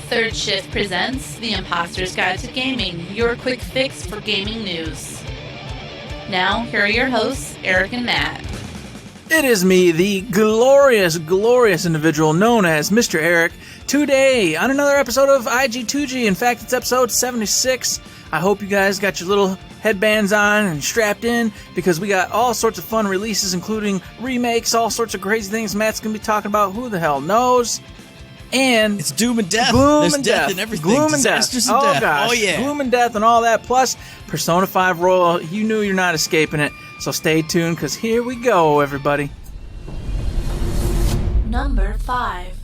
Third Shift presents The Imposter's Guide to Gaming, your quick fix for gaming news. Now, here are your hosts, Eric and Matt. It is me, the glorious individual known as Mr. Eric, today on another episode of IG2G. In fact, it's episode 76. I hope you guys got your little headbands on and strapped in, because we got all sorts of fun releases, including remakes, all sorts of crazy things Matt's going to be talking about. Who the hell knows? And it's doom and death. Gloom There's and death death. and everything. Gloom and Disasters death. and Oh death. gosh. Oh yeah. Gloom and death and all that. Plus Persona 5 Royal. You knew you're not escaping it. So stay tuned, because here we go, everybody. Number 5.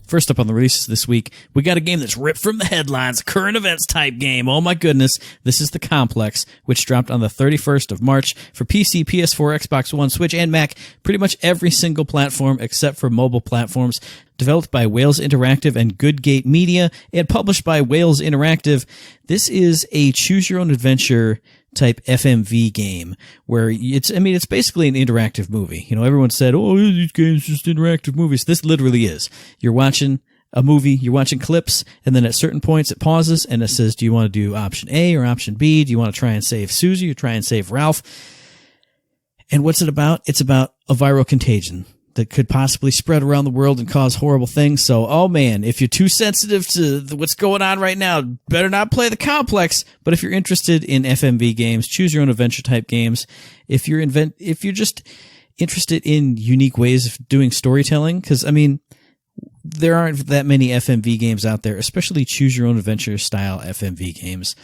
First up on the releases this week, we got a game that's ripped from the headlines, a current events type game. Oh my goodness. This is The Complex, which dropped on the 31st of March for PC, PS4, Xbox One, Switch, and Mac. Pretty much every single platform except for mobile platforms. Developed by Wales Interactive and Goodgate Media and published by Wales Interactive. This is a choose-your-own-adventure type FMV game where it's basically an interactive movie. You know, everyone said, oh, these games are just interactive movies. This literally is. You're watching a movie, you're watching clips, and then at certain points it pauses and it says, do you want to do option A or option B? Do you want to try and save Susie or try and save Ralph? And what's it about? It's about a viral contagion that could possibly spread around the world and cause horrible things. So, oh man, if you're too sensitive to what's going on right now, better not play The Complex. But if you're interested in FMV games, choose your own adventure type games, if you're just interested in unique ways of doing storytelling, because I mean, there aren't that many FMV games out there, especially choose your own adventure style FMV games.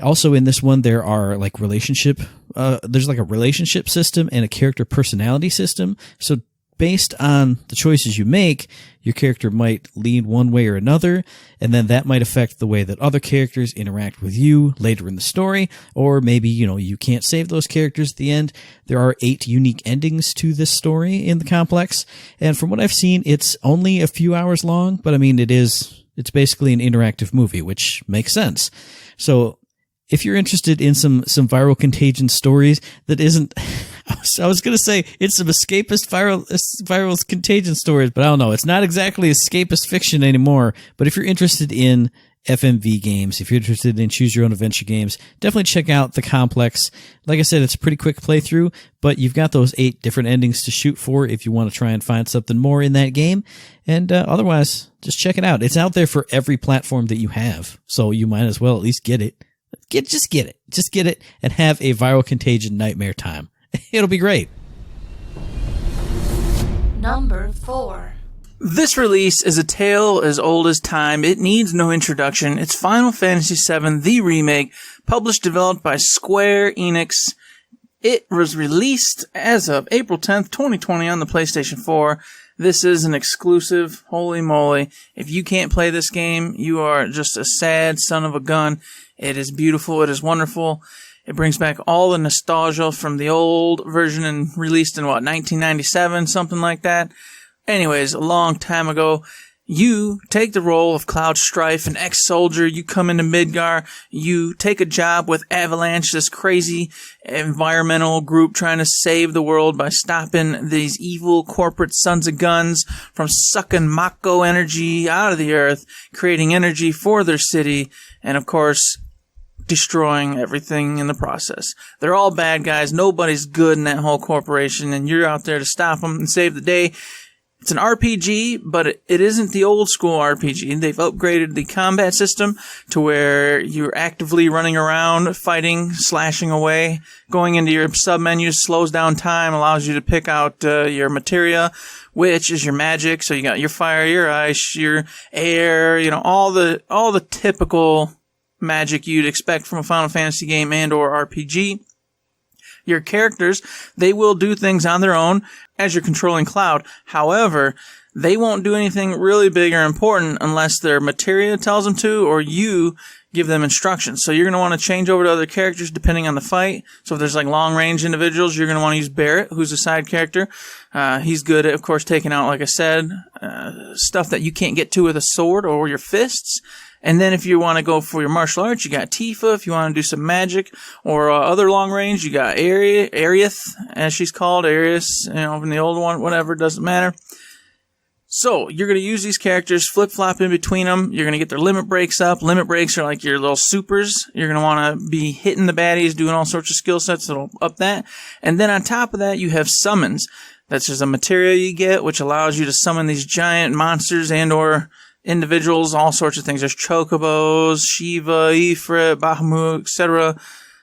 Also in this one, there are like there's like a relationship system and a character personality system. So based on the choices you make, your character might lean one way or another, and then that might affect the way that other characters interact with you later in the story, or maybe, you can't save those characters at the end. There are 8 unique endings to this story in The Complex, and from what I've seen, it's only a few hours long, but I mean, it's basically an interactive movie, which makes sense. So, if you're interested in some viral contagion stories that isn't, I was going to say it's some escapist viral contagion stories, but I don't know. It's not exactly escapist fiction anymore. But if you're interested in FMV games, if you're interested in choose your own adventure games, definitely check out The Complex. Like I said, it's a pretty quick playthrough, but you've got those 8 different endings to shoot for if you want to try and find something more in that game. And otherwise, just check it out. It's out there for every platform that you have, so you might as well at least get it. Just get it and have a viral contagion nightmare time. It'll be great. Number 4. This release is a tale as old as time. It needs no introduction. It's Final Fantasy VII, the remake, published, developed by Square Enix. It was released as of April 10th, 2020 on the PlayStation 4. This is an exclusive. Holy moly. If you can't play this game, you are just a sad son of a gun. It is beautiful. It is wonderful. It brings back all the nostalgia from the old version and released in 1997, something like that. Anyways, a long time ago, you take the role of Cloud Strife, an ex-soldier. You come into Midgar. You take a job with Avalanche, this crazy environmental group trying to save the world by stopping these evil corporate sons of guns from sucking Mako energy out of the earth, creating energy for their city, and of course, destroying everything in the process. They're all bad guys. Nobody's good in that whole corporation, and you're out there to stop them and save the day. It's an RPG, but it isn't the old school RPG. They've upgraded the combat system to where you're actively running around, fighting, slashing away. Going into your sub-menus slows down time, allows you to pick out your materia, which is your magic. So you got your fire, your ice, your air, all the typical magic you'd expect from a Final Fantasy game and or RPG. Your characters, they will do things on their own as you're controlling Cloud. However, they won't do anything really big or important unless their materia tells them to, or you give them instructions. So you're going to want to change over to other characters depending on the fight. So if there's like long-range individuals, you're going to want to use Barrett, who's a side character. He's good at, of course, taking out, like I said, stuff that you can't get to with a sword or your fists. And then if you want to go for your martial arts, you got Tifa. If you want to do some magic or other long range, you got Arieth, as she's called, Arius, from the old one, whatever, doesn't matter. So, you're going to use these characters, flip-flop in between them. You're going to get their limit breaks up. Limit breaks are like your little supers. You're going to want to be hitting the baddies, doing all sorts of skill sets that'll up that. And then on top of that, you have summons. That's just a materia you get, which allows you to summon these giant monsters and or individuals, all sorts of things. There's chocobos, Shiva, Ifrit, Bahamut, etc.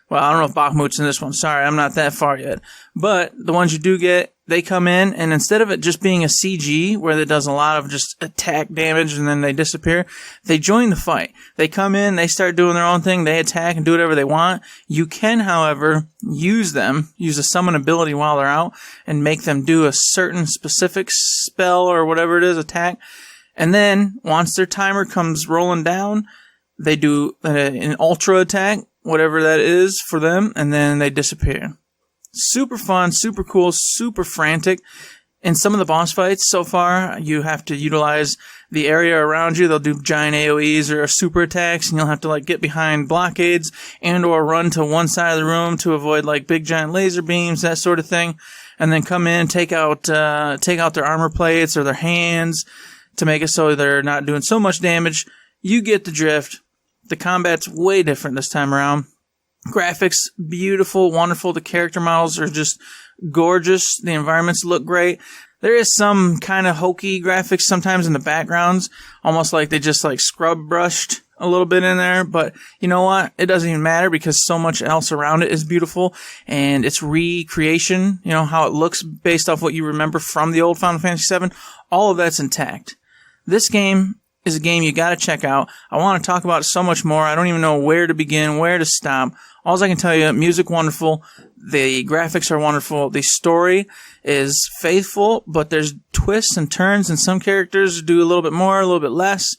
Well, I don't know if Bahamut's in this one. Sorry, I'm not that far yet. But the ones you do get, they come in, and instead of it just being a CG, where it does a lot of just attack damage and then they disappear, they join the fight. They come in, they start doing their own thing, they attack and do whatever they want. You can, however, use a summon ability while they're out, and make them do a certain specific spell or whatever it is, attack. And then, once their timer comes rolling down, they do an ultra attack, whatever that is for them, and then they disappear. Super fun, super cool, super frantic. In some of the boss fights so far, you have to utilize the area around you. They'll do giant AoEs or super attacks, and you'll have to like get behind blockades and or run to one side of the room to avoid like big giant laser beams, that sort of thing. And then come in, take out their armor plates or their hands to make it so they're not doing so much damage. You get the drift. The combat's way different this time around. Graphics, beautiful, wonderful. The character models are just gorgeous. The environments look great. There is some kind of hokey graphics sometimes in the backgrounds, almost like they just like scrub brushed a little bit in there. But you know what? It doesn't even matter because so much else around it is beautiful, and it's recreation, you know, how it looks based off what you remember from the old Final Fantasy VII. All of that's intact. This game is a game you gotta check out. I want to talk about it so much more. I don't even know where to begin, where to stop. All I can tell you, music wonderful, the graphics are wonderful, the story is faithful, but there's twists and turns, and some characters do a little bit more, a little bit less.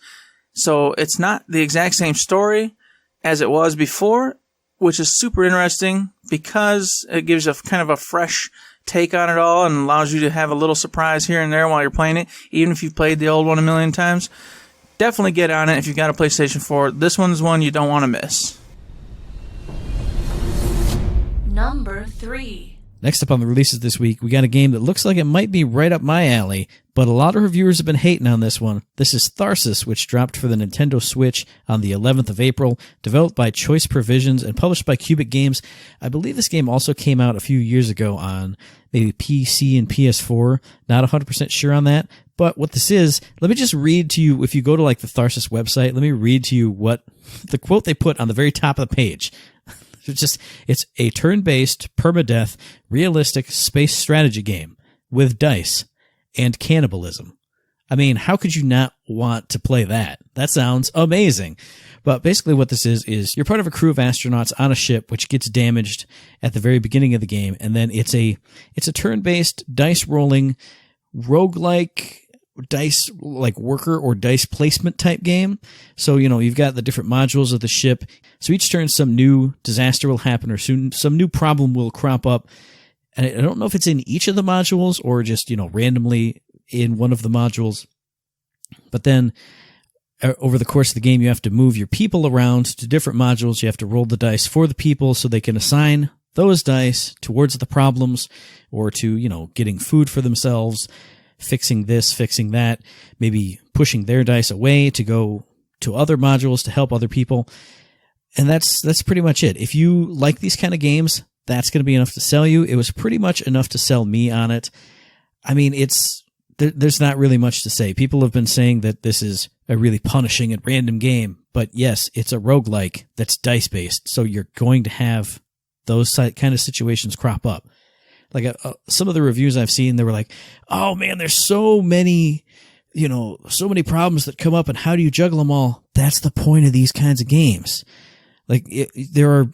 So it's not the exact same story as it was before, which is super interesting because it gives a kind of a fresh take on it all and allows you to have a little surprise here and there while you're playing it, even if you've played the old one a million times. Definitely get on it if you've got a PlayStation 4. This one's one you don't want to miss. Number 3. Next up on the releases this week, we got a game that looks like it might be right up my alley, but a lot of reviewers have been hating on this one. This is Tharsis, which dropped for the Nintendo Switch on the 11th of April, developed by Choice Provisions and published by Cubic Games. I believe this game also came out a few years ago on maybe PC and PS4. Not 100% sure on that. But what this is, let me just read to you, if you go to like the Tharsis website, let me read to you what the quote they put on the very top of the page. It's a turn-based, permadeath, realistic space strategy game with dice and cannibalism. I mean, how could you not want to play that? That sounds amazing. But basically what this is you're part of a crew of astronauts on a ship which gets damaged at the very beginning of the game, and then it's a turn-based, dice-rolling, roguelike, dice like worker or dice placement type game. So, you know, you've got the different modules of the ship. So each turn some new disaster will happen or soon some new problem will crop up. And I don't know if it's in each of the modules or just, you know, randomly in one of the modules. But then over the course of the game, you have to move your people around to different modules. You have to roll the dice for the people so they can assign those dice towards the problems or to, you know, getting food for themselves, fixing this, fixing that, maybe pushing their dice away to go to other modules to help other people. And that's pretty much it. If you like these kind of games, that's going to be enough to sell you. It was pretty much enough to sell me on it. I mean, there's not really much to say. People have been saying that this is a really punishing and random game, but yes, it's a roguelike that's dice-based, so you're going to have those kind of situations crop up. Like some of the reviews I've seen, they were like, oh man, there's so many problems that come up, and how do you juggle them all? That's the point of these kinds of games. Like there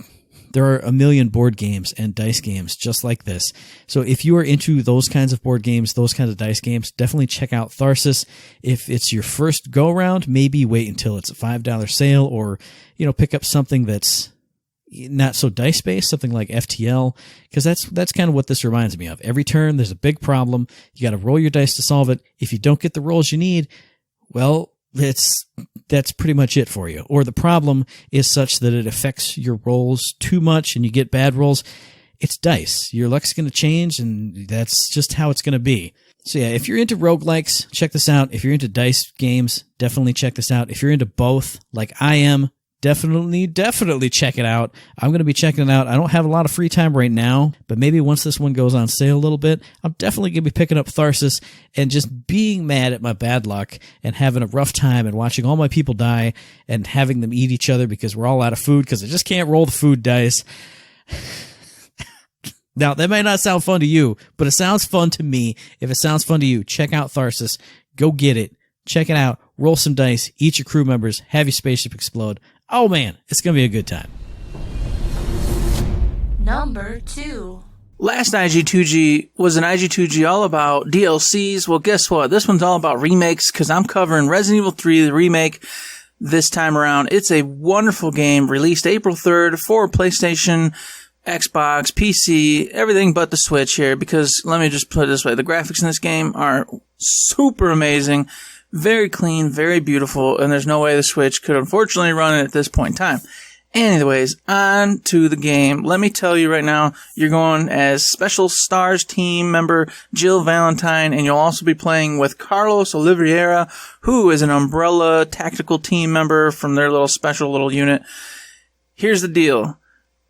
are a million board games and dice games just like this. So if you are into those kinds of board games, those kinds of dice games, definitely check out Tharsis. If it's your first go around, maybe wait until it's a $5 sale, or, you know, pick up something that's not so dice based, something like FTL, because that's kind of what this reminds me of. Every turn there's a big problem. You got to roll your dice to solve it. If you don't get the rolls you need, well, that's pretty much it for you. Or the problem is such that it affects your rolls too much and you get bad rolls. It's dice. Your luck's going to change, and that's just how it's going to be. So yeah, if you're into roguelikes, check this out. If you're into dice games, definitely check this out. If you're into both, like I am, definitely check it out. I'm going to be checking it out. I don't have a lot of free time right now, but maybe once this one goes on sale a little bit, I'm definitely going to be picking up Tharsis and just being mad at my bad luck and having a rough time and watching all my people die and having them eat each other because we're all out of food because I just can't roll the food dice. Now, that might not sound fun to you, but it sounds fun to me. If it sounds fun to you, check out Tharsis. Go get it. Check it out. Roll some dice. Eat your crew members. Have your spaceship explode. Oh, man, it's going to be a good time. Number 2. Last IG2G was an IG2G all about DLCs. Well, guess what? This one's all about remakes because I'm covering Resident Evil 3, the remake, this time around. It's a wonderful game, released April 3rd for PlayStation, Xbox, PC, everything but the Switch here, because let me just put it this way. The graphics in this game are super amazing, very clean, very beautiful, and there's no way the Switch could unfortunately run it at this point in time. Anyways, on to the game. Let me tell you right now, you're going as Special Stars team member Jill Valentine, and you'll also be playing with Carlos Oliveira, who is an Umbrella tactical team member from their little special little unit. Here's the deal.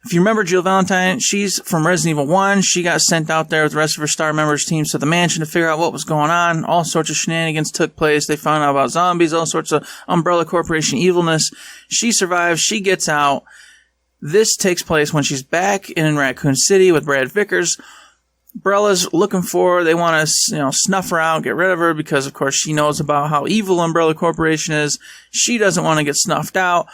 If you remember Jill Valentine, she's from Resident Evil 1. She got sent out there with the rest of her star members teams to the mansion to figure out what was going on. All sorts of shenanigans took place. They found out about zombies, all sorts of Umbrella Corporation evilness. She survives. She gets out. This takes place when she's back in Raccoon City with Brad Vickers. Umbrella's looking for her. They want to, snuff her out, get rid of her, because, of course, she knows about how evil Umbrella Corporation is. She doesn't want to get snuffed out.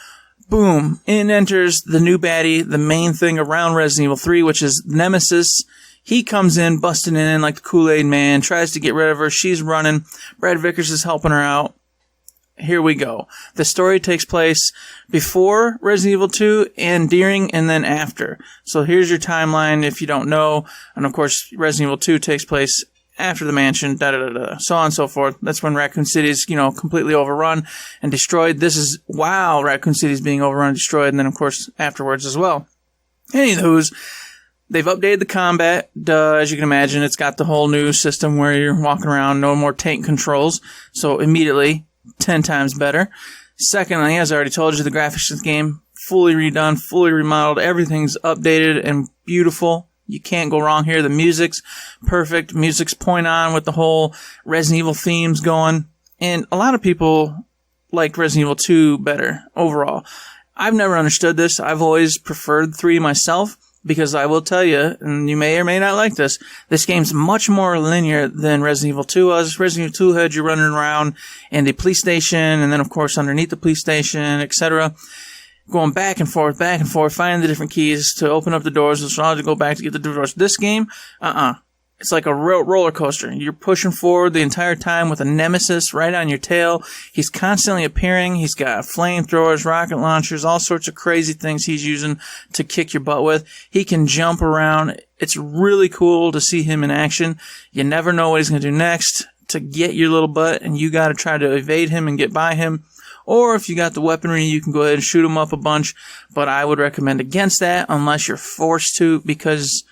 Boom. In enters the new baddie, the main thing around Resident Evil 3, which is Nemesis. He comes in, busting in like the Kool-Aid Man, tries to get rid of her. She's running. Brad Vickers is helping her out. Here we go. The story takes place before Resident Evil 2 and during and then after. So here's your timeline if you don't know. And of course, Resident Evil 2 takes place after the mansion, so on and so forth. That's when Raccoon City is, completely overrun and destroyed. This is while Raccoon City is being overrun and destroyed, and then, of course, afterwards as well. Anywho's, they've updated the combat. As you can imagine, it's got the whole new system where you're walking around, no more tank controls, so immediately 10 times better. Secondly, as I already told you, the graphics of the game, fully redone, fully remodeled. Everything's updated and beautiful. You can't go wrong here. The music's perfect. Music's point on with the whole Resident Evil themes going. And a lot of people like Resident Evil 2 better overall. I've never understood this. I've always preferred 3 myself because I will tell you, and you may or may not like this game's much more linear than Resident Evil 2 was. Resident Evil 2 had you running around in the police station and then, of course, underneath the police station, etc., going back and forth, finding the different keys to open up the doors, which allows you to go back to get the doors. This game, it's like a roller coaster. You're pushing forward the entire time with a nemesis right on your tail. He's constantly appearing. He's got flamethrowers, rocket launchers, all sorts of crazy things he's using to kick your butt with. He can jump around. It's really cool to see him in action. You never know what he's going to do next to get your little butt, and you got to try to evade him and get by him. Or if you got the weaponry, you can go ahead and shoot him up a bunch. But I would recommend against that unless you're forced to, because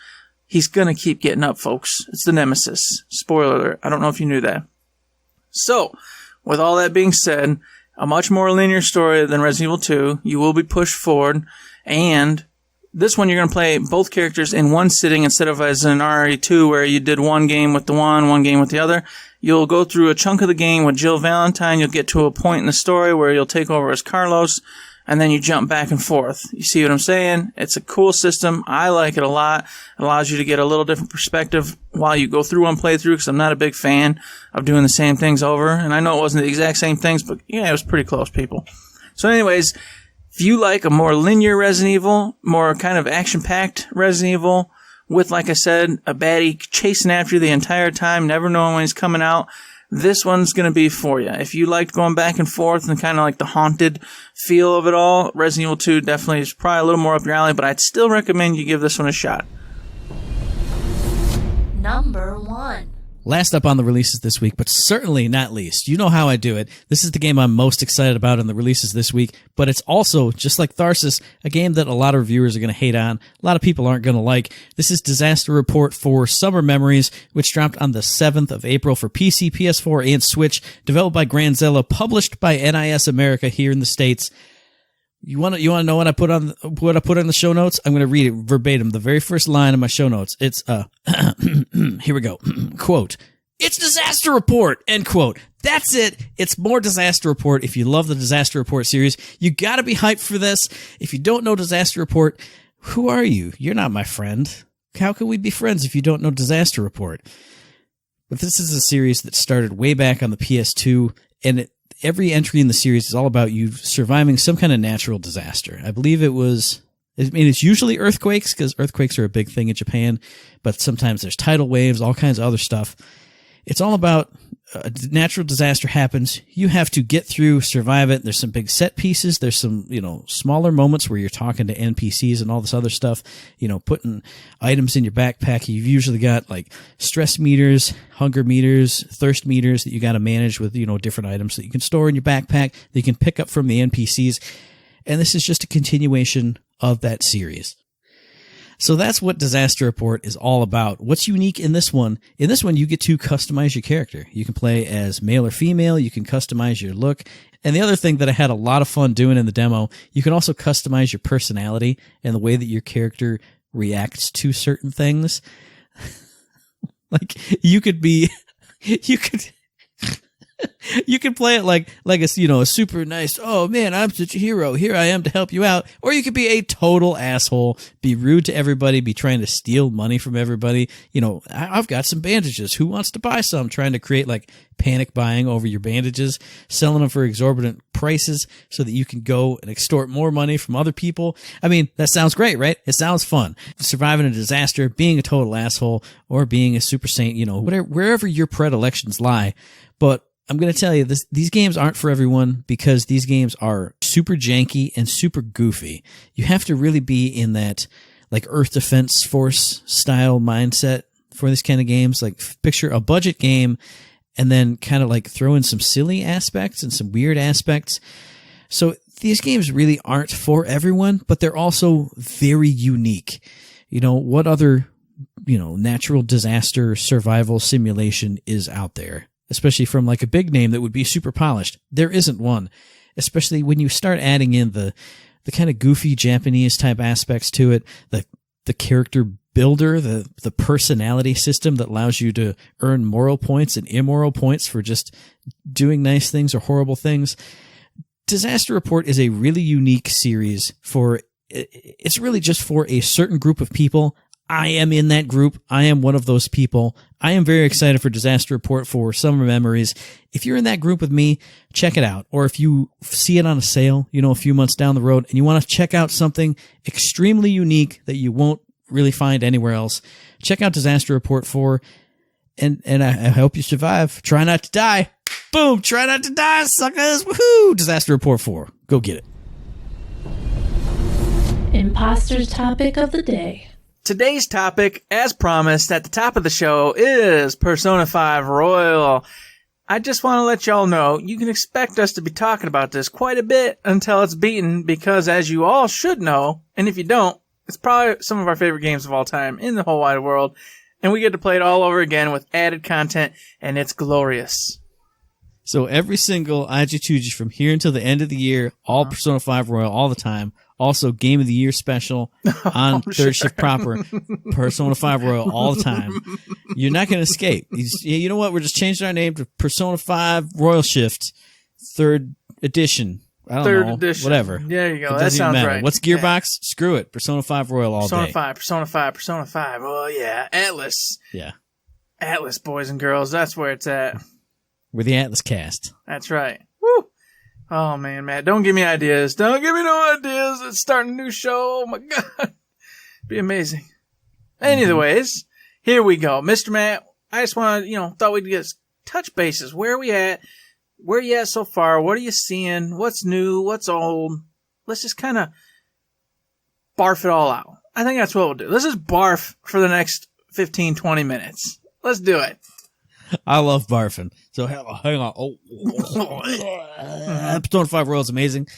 he's going to keep getting up, folks. It's the Nemesis. Spoiler alert. I don't know if you knew that. So, with all that being said, a much more linear story than Resident Evil 2. You will be pushed forward. And this one, you're going to play both characters in one sitting instead of as in RE2 where you did one game with the one game with the other. You'll go through a chunk of the game with Jill Valentine. You'll get to a point in the story where you'll take over as Carlos, and then you jump back and forth. You see what I'm saying? It's a cool system. I like it a lot. It allows you to get a little different perspective while you go through one playthrough, because I'm not a big fan of doing the same things over. And I know it wasn't the exact same things, but yeah, it was pretty close, people. So anyways, if you like a more linear Resident Evil, more kind of action-packed Resident Evil, with, like I said, a baddie chasing after you the entire time, never knowing when he's coming out, this one's going to be for you. If you liked going back and forth and kind of like the haunted feel of it all, Resident Evil 2 definitely is probably a little more up your alley, but I'd still recommend you give this one a shot. Number 1. Last up on the releases this week, but certainly not least, you know how I do it. This is the game I'm most excited about in the releases this week, but it's also, just like Tharsis, a game that a lot of reviewers are going to hate on, a lot of people aren't going to like. This is Disaster Report for Summer Memories, which dropped on the 7th of April for PC, PS4, and Switch, developed by Granzella, published by NIS America here in the States. You want to know what I put on the show notes? I'm going to read it verbatim. The very first line of my show notes. It's here we go. Quote, "It's Disaster Report," end quote. That's it. It's more Disaster Report. If you love the Disaster Report series, you got to be hyped for this. If you don't know Disaster Report, who are you? You're not my friend. How can we be friends if you don't know Disaster Report? But this is a series that started way back on the PS2, and every entry in the series is all about you surviving some kind of natural disaster. I believe it's usually earthquakes, because earthquakes are a big thing in Japan, but sometimes there's tidal waves, all kinds of other stuff. It's all about a natural disaster happens. You have to get through, survive it. There's some big set pieces. There's some, smaller moments where you're talking to NPCs and all this other stuff, putting items in your backpack. You've usually got like stress meters, hunger meters, thirst meters that you got to manage with, different items that you can store in your backpack that you can pick up from the NPCs. And this is just a continuation of that series. So that's what Disaster Report is all about. What's unique in this one? In this one, you get to customize your character. You can play as male or female. You can customize your look. And the other thing that I had a lot of fun doing in the demo, you can also customize your personality and the way that your character reacts to certain things. Like, you could play it like a super nice, oh man, I'm such a hero, here I am to help you out. Or you could be a total asshole, be rude to everybody, be trying to steal money from everybody. I've got some bandages, who wants to buy some? Trying to create like panic buying over your bandages, selling them for exorbitant prices so that you can go and extort more money from other people. I mean, that sounds great, right? It sounds fun. Surviving a disaster, being a total asshole, or being a super saint, wherever your predilections lie. But I'm going to tell you, these games aren't for everyone, because these games are super janky and super goofy. You have to really be in that like Earth Defense Force style mindset for this kind of games. Like, picture a budget game and then kind of like throw in some silly aspects and some weird aspects. So these games really aren't for everyone, but they're also very unique. What other, natural disaster survival simulation is out there? Especially from like a big name that would be super polished. There isn't one. Especially when you start adding in the kind of goofy Japanese type aspects to it, the character builder, the personality system that allows you to earn moral points and immoral points for just doing nice things or horrible things. Disaster Report is a really unique series it's really just for a certain group of people. I am in that group. I am one of those people. I am very excited for Disaster Report for Summer Memories. If you're in that group with me, check it out. Or if you see it on a sale, a few months down the road, and you want to check out something extremely unique that you won't really find anywhere else, check out Disaster Report 4. And I hope you survive. Try not to die. Boom! Try not to die, suckers! Woohoo! Disaster Report 4. Go get it. Imposter's topic of the day. Today's topic, as promised at the top of the show, is Persona 5 Royal. I just want to let y'all know, you can expect us to be talking about this quite a bit until it's beaten, because as you all should know, and if you don't, it's probably some of our favorite games of all time in the whole wide world, and we get to play it all over again with added content, and it's glorious. So every single IG2G from here until the end of the year, all Persona 5 Royal, all the time. Also, Game of the Year special on Third Shift Proper, Persona 5 Royal all the time. You're not going to escape. You know what? We're just changing our name to Persona 5 Royal Shift, 3rd edition. I don't know. Edition. Whatever. There you go. It That sounds matter. right. What's Gearbox? Yeah. Screw it. Persona 5 Royal all day. Persona 5. Oh, yeah. Atlas. Yeah. Atlas, boys and girls. That's where it's at. We're the Atlas cast. That's right. Woo! Oh, man, Matt, don't give me ideas. Don't give me no ideas. It's starting a new show. Oh, my God. Be amazing. Anyways, here we go. Mr. Matt, I just want to, thought we'd get touch bases. Where are we at? Where are you at so far? What are you seeing? What's new? What's old? Let's just kind of barf it all out. I think that's what we'll do. Let's just barf for the next 15, 20 minutes. Let's do it. I love barfing. So hang on. Persona 5 Royal is amazing.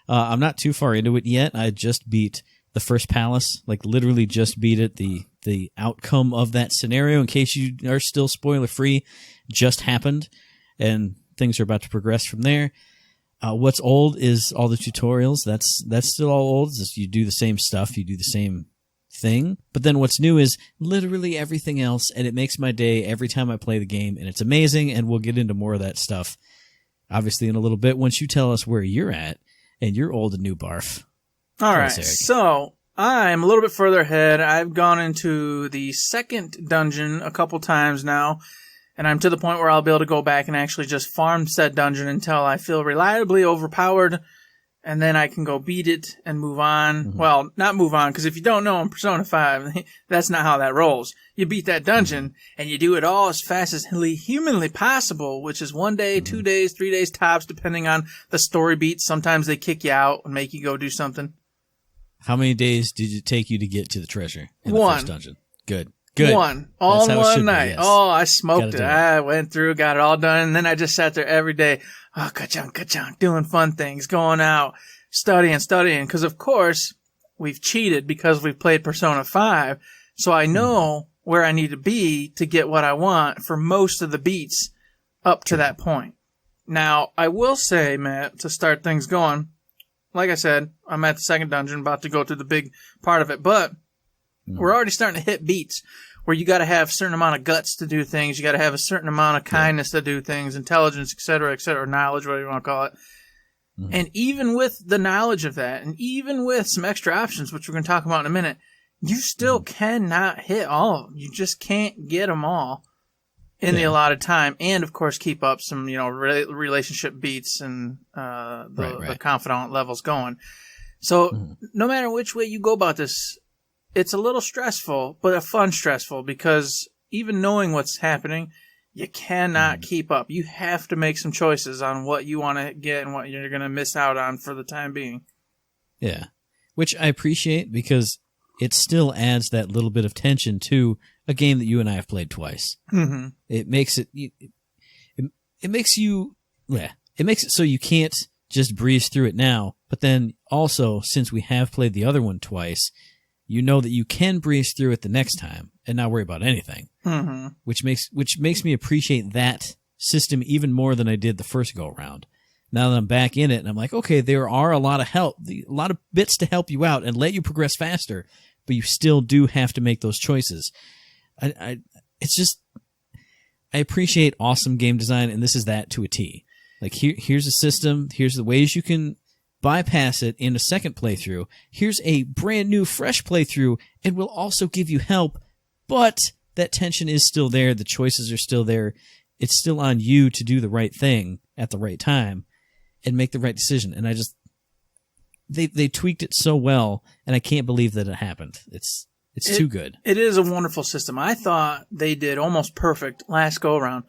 I'm not too far into it yet. I just beat the first palace, like literally just beat it. The outcome of that scenario, in case you are still spoiler free, just happened, and things are about to progress from there. What's old is all the tutorials. That's still all old. It's just you do the same stuff. You do the same thing. But then what's new is literally everything else, and it makes my day every time I play the game, and it's amazing, and we'll get into more of that stuff, obviously, in a little bit once you tell us where you're at and your old and new barf. All right, so I'm a little bit further ahead. I've gone into the second dungeon a couple times now, and I'm to the point where I'll be able to go back and actually just farm said dungeon until I feel reliably overpowered, and then I can go beat it and move on. Mm-hmm. Well, not move on, because if you don't know in Persona 5, that's not how that rolls. You beat that dungeon, and you do it all as fast as humanly possible, which is 1 day, 2 days, 3 days tops, depending on the story beats. Sometimes they kick you out and make you go do something. How many days did it take you to get to the treasure in the first dungeon? Good. One. All in one night. Yes. Oh, I smoked it. I went through, got it all done, and then I just sat there every day. Oh, ka-chunk, doing fun things, going out, studying. Because, of course, we've cheated because we've played Persona 5. So I know where I need to be to get what I want for most of the beats up to that point. Now, I will say, Matt, to start things going, like I said, I'm at the second dungeon, about to go through the big part of it, but we're already starting to hit beats where you got to have a certain amount of guts to do things. You got to have a certain amount of kindness to do things, intelligence, et cetera, knowledge, whatever you want to call it. Mm-hmm. And even with the knowledge of that, and even with some extra options, which we're going to talk about in a minute, you still cannot hit all of them. You just can't get them all in the allotted time. And, of course, keep up some, relationship beats and the confidant levels going. So no matter which way you go about this, it's a little stressful, but a fun stressful, because even knowing what's happening, you cannot keep up. You have to make some choices on what you want to get and what you're going to miss out on for the time being. Yeah, which I appreciate, because it still adds that little bit of tension to a game that you and I have played twice. Mm-hmm. It makes it makes it so you can't just breeze through it now, but then also, since we have played the other one twice, you know that you can breeze through it the next time and not worry about anything, which makes me appreciate that system even more than I did the first go around. Now that I'm back in it, and I'm like, okay, there are a lot of bits to help you out and let you progress faster, but you still do have to make those choices. I appreciate awesome game design, and this is that to a T. Like, here's a system, here's the ways you can bypass it in a second playthrough. Here's a brand new, fresh playthrough, and we'll also give you help, but that tension is still there. The choices are still there. It's still on you to do the right thing at the right time and make the right decision. And they tweaked it so well, and I can't believe that it happened. It's too good. It is a wonderful system. I thought they did almost perfect last go around,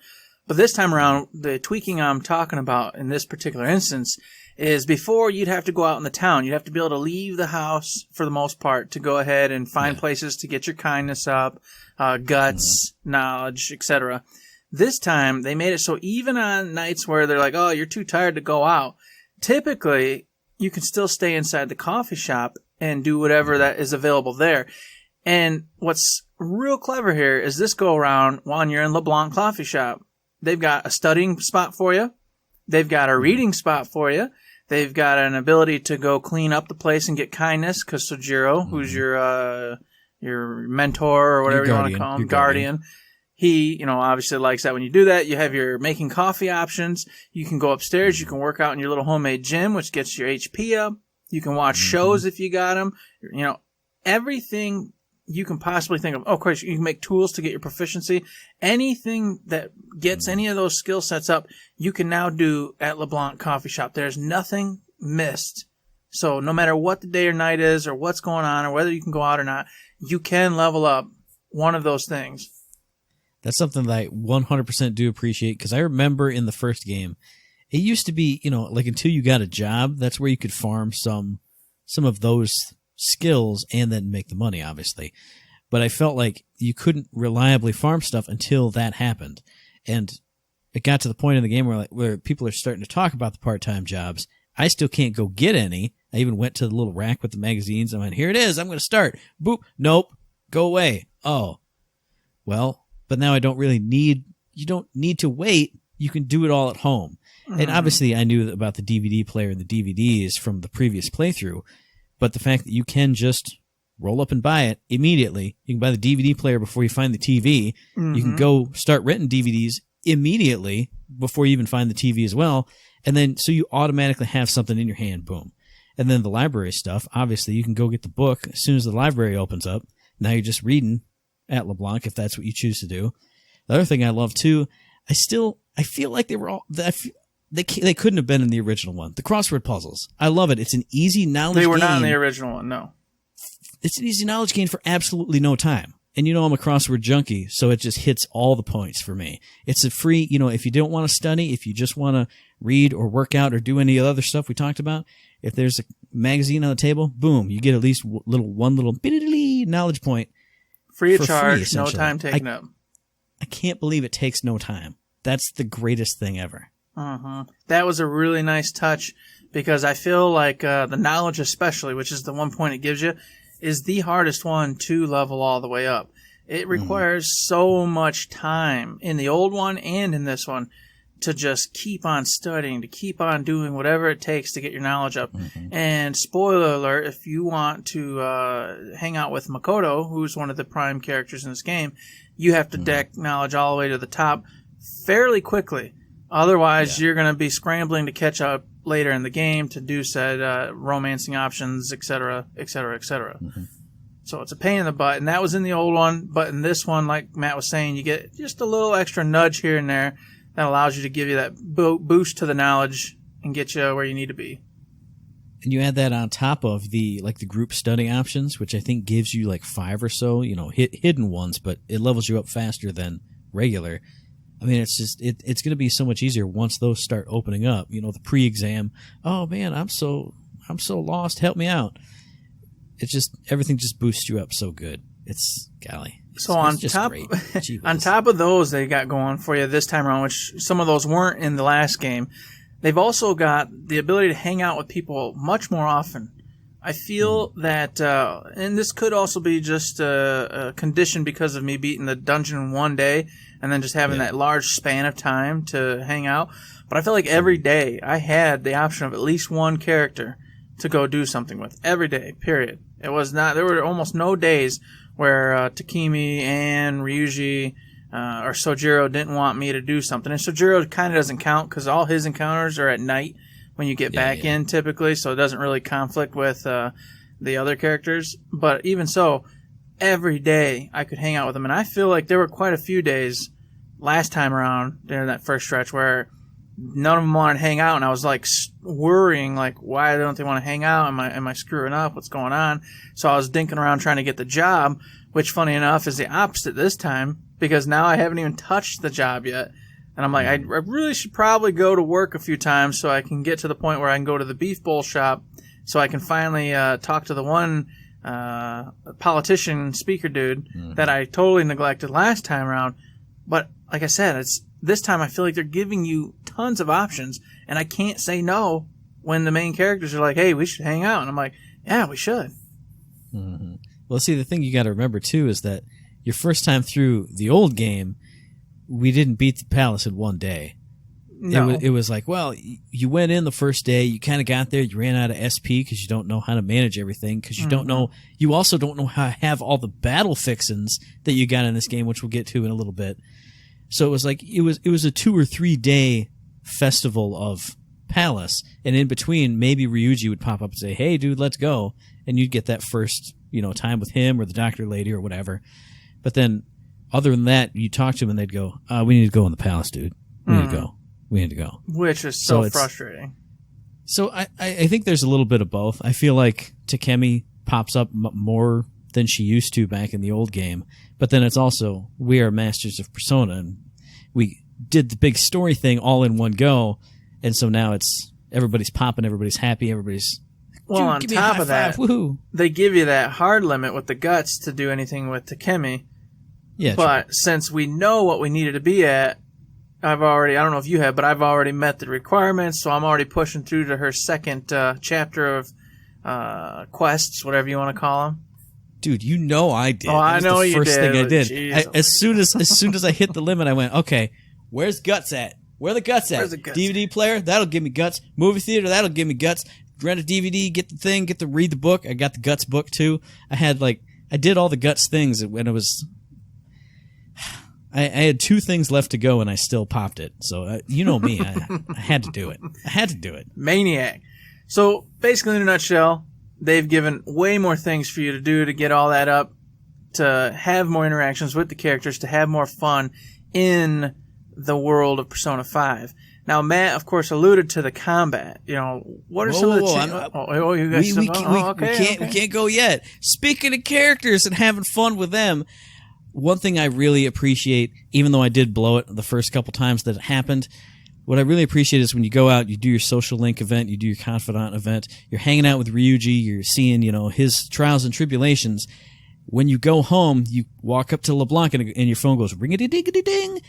but this time around, the tweaking I'm talking about in this particular instance is before you'd have to go out in the town. You'd have to be able to leave the house for the most part to go ahead and find places to get your kindness up, guts, knowledge, etc. This time, they made it so even on nights where they're like, oh, you're too tired to go out, typically, you can still stay inside the coffee shop and do whatever that is available there. And what's real clever here is this go around while you're in LeBlanc Coffee Shop. They've got a studying spot for you. They've got a reading spot for you. They've got an ability to go clean up the place and get kindness, because Sojiro, who's your mentor or whatever you want to call him, guardian, he, obviously likes that when you do that. You have your making coffee options. You can go upstairs. You can work out in your little homemade gym, which gets your HP up. You can watch shows if you got them. Everything you can possibly think of. Oh, of course, you can make tools to get your proficiency. Anything that gets any of those skill sets up, you can now do at LeBlanc Coffee Shop. There's nothing missed. So no matter what the day or night is or what's going on or whether you can go out or not, you can level up one of those things. That's something that I 100% do appreciate, because I remember in the first game, it used to be, like until you got a job, that's where you could farm some of those skills and then make the money, obviously. But I felt like you couldn't reliably farm stuff until that happened. And it got to the point in the game where people are starting to talk about the part-time jobs. I still can't go get any. I even went to the little rack with the magazines. I went, here it is. I'm going to start. Boop. Nope. Go away. Oh. Well, but now I don't really you don't need to wait. You can do it all at home. Mm-hmm. And obviously I knew about the DVD player and the DVDs from the previous playthrough, but the fact that you can just roll up and buy it immediately. You can buy the DVD player before you find the TV. Mm-hmm. You can go start renting DVDs immediately before you even find the TV as well. And then, so you automatically have something in your hand, boom. And then the library stuff, obviously you can go get the book as soon as the library opens up. Now you're just reading at LeBlanc if that's what you choose to do. The other thing I love too, I feel like they were all, they couldn't have been in the original one. The crossword puzzles. I love it. It's an easy knowledge game. They were not in the original one, no. It's an easy knowledge game for absolutely no time. And you know I'm a crossword junkie, so it just hits all the points for me. It's a free, if you don't want to study, if you just want to read or work out or do any other stuff we talked about, if there's a magazine on the table, boom, you get at least one little knowledge point. Free of charge, no time taken up. I can't believe it takes no time. That's the greatest thing ever. Uh-huh. That was a really nice touch because I feel like the knowledge especially, which is the one point it gives you, is the hardest one to level all the way up. It requires so much time in the old one and in this one to just keep on studying, to keep on doing whatever it takes to get your knowledge up. Mm-hmm. And spoiler alert, if you want to hang out with Makoto, who's one of the prime characters in this game, you have to deck knowledge all the way to the top fairly quickly. Otherwise, you're going to be scrambling to catch up later in the game to do said romancing options, etc., etc., etc. Mm-hmm. So it's a pain in the butt, and that was in the old one. But in this one, like Matt was saying, you get just a little extra nudge here and there that allows you to give you that boost to the knowledge and get you where you need to be. And you add that on top of the group study options, which I think gives you like 5 or so, hidden ones, but it levels you up faster than regular. I mean, it's just it's going to be so much easier once those start opening up. The pre-exam. Oh man, I'm so lost. Help me out. It's just everything just boosts you up so good. It's golly. So on top of those they got going for you this time around, which some of those weren't in the last game, they've also got the ability to hang out with people much more often. I feel that, and this could also be just a condition because of me beating the dungeon in one day and then just having that large span of time to hang out. But I feel like every day I had the option of at least one character to go do something with. Every day, period. There were almost no days where Takemi and Ryuji or Sojiro didn't want me to do something. And Sojiro kind of doesn't count because all his encounters are at night when you get back in typically, so it doesn't really conflict with the other characters. But even so, every day I could hang out with them. And I feel like there were quite a few days last time around during that first stretch where none of them wanted to hang out, and I was like worrying, like, why don't they want to hang out? Am I screwing up? What's going on? So I was dinking around trying to get the job, which funny enough is the opposite this time because now I haven't even touched the job yet. And I'm like, I really should probably go to work a few times so I can get to the point where I can go to the beef bowl shop so I can finally talk to the one politician speaker dude that I totally neglected last time around. But like I said, this time I feel like they're giving you tons of options, and I can't say no when the main characters are like, hey, we should hang out. And I'm like, yeah, we should. Mm-hmm. Well, see, the thing you got to remember, too, is that your first time through the old game, we didn't beat the palace in one day. No. It was like, well, you went in the first day, you kind of got there, you ran out of SP because you don't know how to manage everything, because you don't know, you also don't know how to have all the battle fixins that you got in this game, which we'll get to in a little bit. So it was like, it was a 2 or 3 day festival of palace, and in between, maybe Ryuji would pop up and say, hey, dude, let's go, and you'd get that first, time with him or the doctor lady or whatever. But then, other than that, you talk to them and they'd go, we need to go in the palace, dude. We need to go. We need to go. Which is so frustrating. So I think there's a little bit of both. I feel like Takemi pops up more than she used to back in the old game. But then it's also, we are masters of Persona, and we did the big story thing all in one go. And so now it's everybody's popping, everybody's happy, everybody's... Well, on top of that, they give you that hard limit with the guts to do anything with Takemi. Yeah, but since we know what we needed to be at, I don't know if you have, but I've already met the requirements, so I'm already pushing through to her second chapter of quests, whatever you want to call them. Dude, you know I did. Oh, I know you did. First thing I did. Jeez. As soon as I hit the limit, I went, okay, where's Guts at? Where are the Guts at? DVD player, that'll give me Guts. Movie theater, that'll give me Guts. Rent a DVD, get the thing, get to read the book. I got the Guts book too. I did all the Guts things when it was. I had 2 things left to go and I still popped it. So you know me, I had to do it. Maniac. So basically, in a nutshell, they've given way more things for you to do to get all that up, to have more interactions with the characters, to have more fun in the world of Persona 5. Now, Matt, of course, alluded to the combat. You know, what are some of the... We can't go yet. Speaking of characters and having fun with them, one thing I really appreciate, even though I did blow it the first couple times that it happened, what I really appreciate is when you go out, you do your social link event, you do your confidant event, you're hanging out with Ryuji, you're seeing, his trials and tribulations. When you go home, you walk up to LeBlanc and your phone goes ring-a-ding-a-ding-a-ding.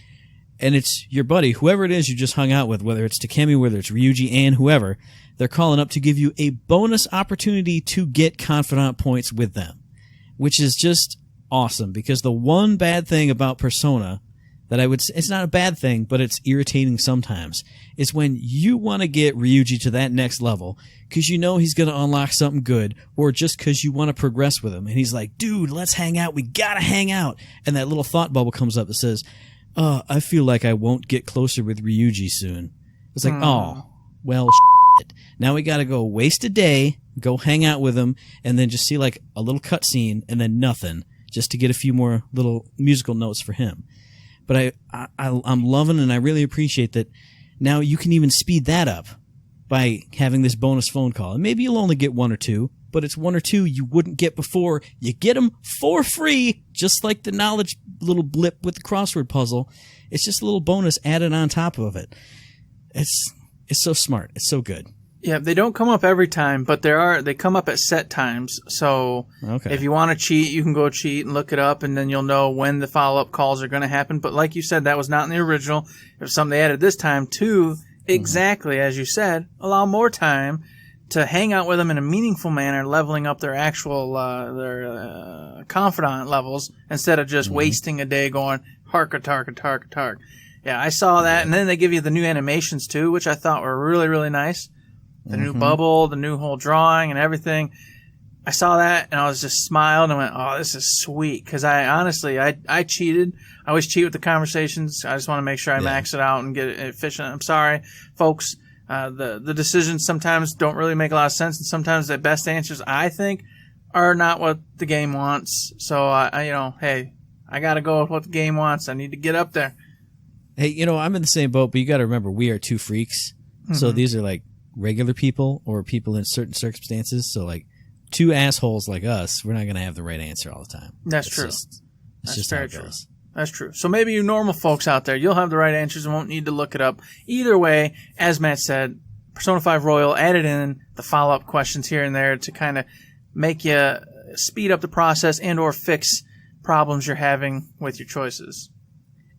And it's your buddy, whoever it is you just hung out with, whether it's Takemi, whether it's Ryuji, and whoever, they're calling up to give you a bonus opportunity to get confidant points with them, which is just awesome. Because the one bad thing about Persona that I would say, it's not a bad thing, but it's irritating sometimes, is when you want to get Ryuji to that next level because you know he's going to unlock something good, or just because you want to progress with him. And he's like, dude, let's hang out. We got to hang out. And that little thought bubble comes up that says, I feel like I won't get closer with Ryuji soon. It's like, oh, well, shit. Now we got to go waste a day, go hang out with him, and then just see like a little cutscene and then nothing, just to get a few more little musical notes for him. But I'm loving and I really appreciate that now you can even speed that up by having this bonus phone call. And maybe you'll only get 1 or 2, but it's 1 or 2 you wouldn't get before. You get them for free, just like the knowledge little blip with the crossword puzzle. It's just a little bonus added on top of it. It's so smart. It's so good. Yeah, they don't come up every time, but they come up at set times. So if you want to cheat, you can go cheat and look it up, and then you'll know when the follow-up calls are going to happen. But like you said, that was not in the original. It was something they added this time to, exactly as you said, allow more time to hang out with them in a meaningful manner, leveling up their actual their confidant levels instead of just wasting a day going hark. Yeah, I saw that, and then they give you the new animations too, which I thought were really, really nice. The new bubble, the new whole drawing and everything. I saw that and I was just smiled and went, oh, this is sweet. Because I cheated. I always cheat with the conversations. I just want to make sure I max it out and get it efficient. I'm sorry, folks. The decisions sometimes don't really make a lot of sense, and sometimes the best answers, I think, are not what the game wants. So, hey, I got to go with what the game wants. I need to get up there. Hey, I'm in the same boat, but you got to remember, we are 2 freaks. So these are like regular people or people in certain circumstances. So like 2 assholes like us, we're not going to have the right answer all the time. That's true. It's just very true. That's true. So maybe you normal folks out there, you'll have the right answers and won't need to look it up. Either way, as Matt said, Persona 5 Royal added in the follow-up questions here and there to kind of make you speed up the process and or fix problems you're having with your choices.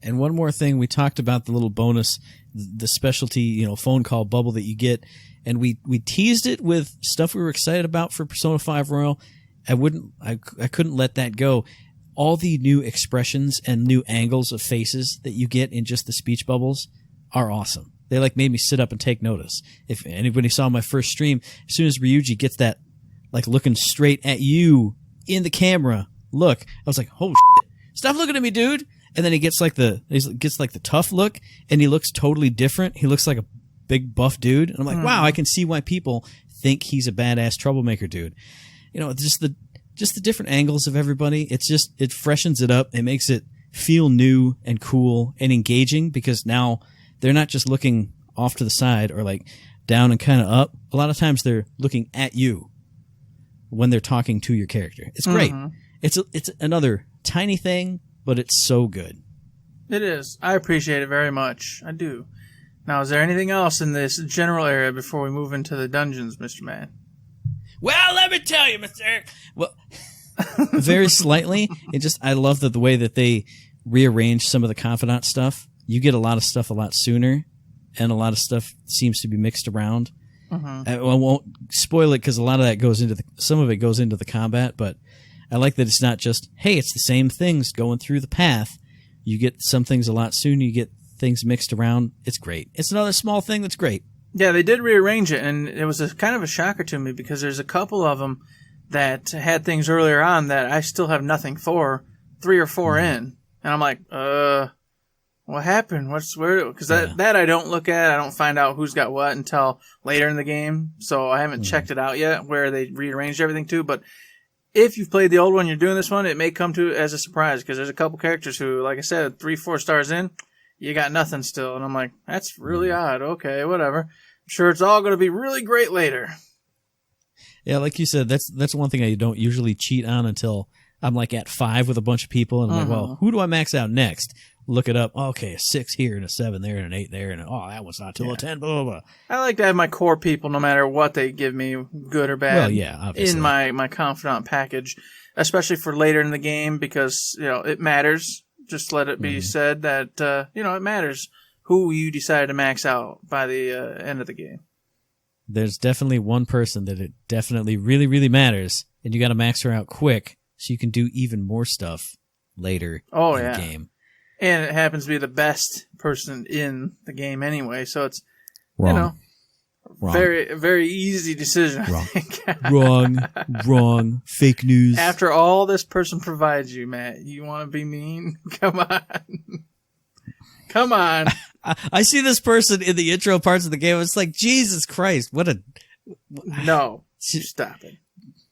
And one more thing, we talked about the little bonus, the specialty, phone call bubble that you get, and we teased it with stuff we were excited about for Persona 5 Royal. I couldn't let that go. All the new expressions and new angles of faces that you get in just the speech bubbles are awesome. They made me sit up and take notice. If anybody saw my first stream, as soon as Ryuji gets that looking straight at you in the camera look, I was like, "Oh shit. Stop looking at me, dude." And then he gets the tough look, and he looks totally different. He looks like a big buff dude, and I'm like, wow, I can see why people think he's a badass troublemaker dude. Just the different angles of everybody. It freshens it up. It makes it feel new and cool and engaging because now they're not just looking off to the side or down and kind of up. A lot of times they're looking at you when they're talking to your character. It's great. It's another tiny thing, but it's so good. It is. I appreciate it very much. I do. Now, is there anything else in this general area before we move into the dungeons, Mr. Man? Well, let me tell you, Mr. Eric. Well, very slightly. I love the way that they rearrange some of the confidant stuff. you get a lot of stuff a lot sooner, and a lot of stuff seems to be mixed around. I won't spoil it because a lot of that goes into some of it goes into the combat, but I like that it's not just, hey, it's the same things going through the path. You get some things a lot sooner, you get things mixed around. It's great. It's another small thing that's great. Yeah, they did rearrange it, and it was kind of a shocker to me because there's a couple of them that had things earlier on that I still have nothing for, 3 or 4 in. And I'm like, what happened? Because that I don't look at. I don't find out who's got what until later in the game. So I haven't checked it out yet where they rearranged everything to. But if you've played the old one, you're doing this one, it may come to as a surprise because there's a couple characters who, like I said, 3, 4 stars in, you got nothing still. And I'm like, that's really odd. Okay, whatever. I'm sure it's all going to be really great later. Yeah, like you said, that's one thing I don't usually cheat on until I'm like at 5 with a bunch of people, and I'm like, well, who do I max out next? Look it up. Okay, a 6 here and a 7 there and an 8 there, and that one's not till a 10. Blah blah blah. I like to have my core people, no matter what they give me, good or bad. Well, yeah, obviously. In my confidant package, especially for later in the game, because it matters. Just let it be said that it matters who you decide to max out by the end of the game. There's definitely one person that it definitely really, really matters, and you got to max her out quick so you can do even more stuff later in the game. And it happens to be the best person in the game anyway, so it's Wrong. very, very easy decision. I think. Wrong. Fake news. After all this person provides you, Matt, you want to be mean? Come on. I see this person in the intro parts of the game. It's like, Jesus Christ, No, stop it.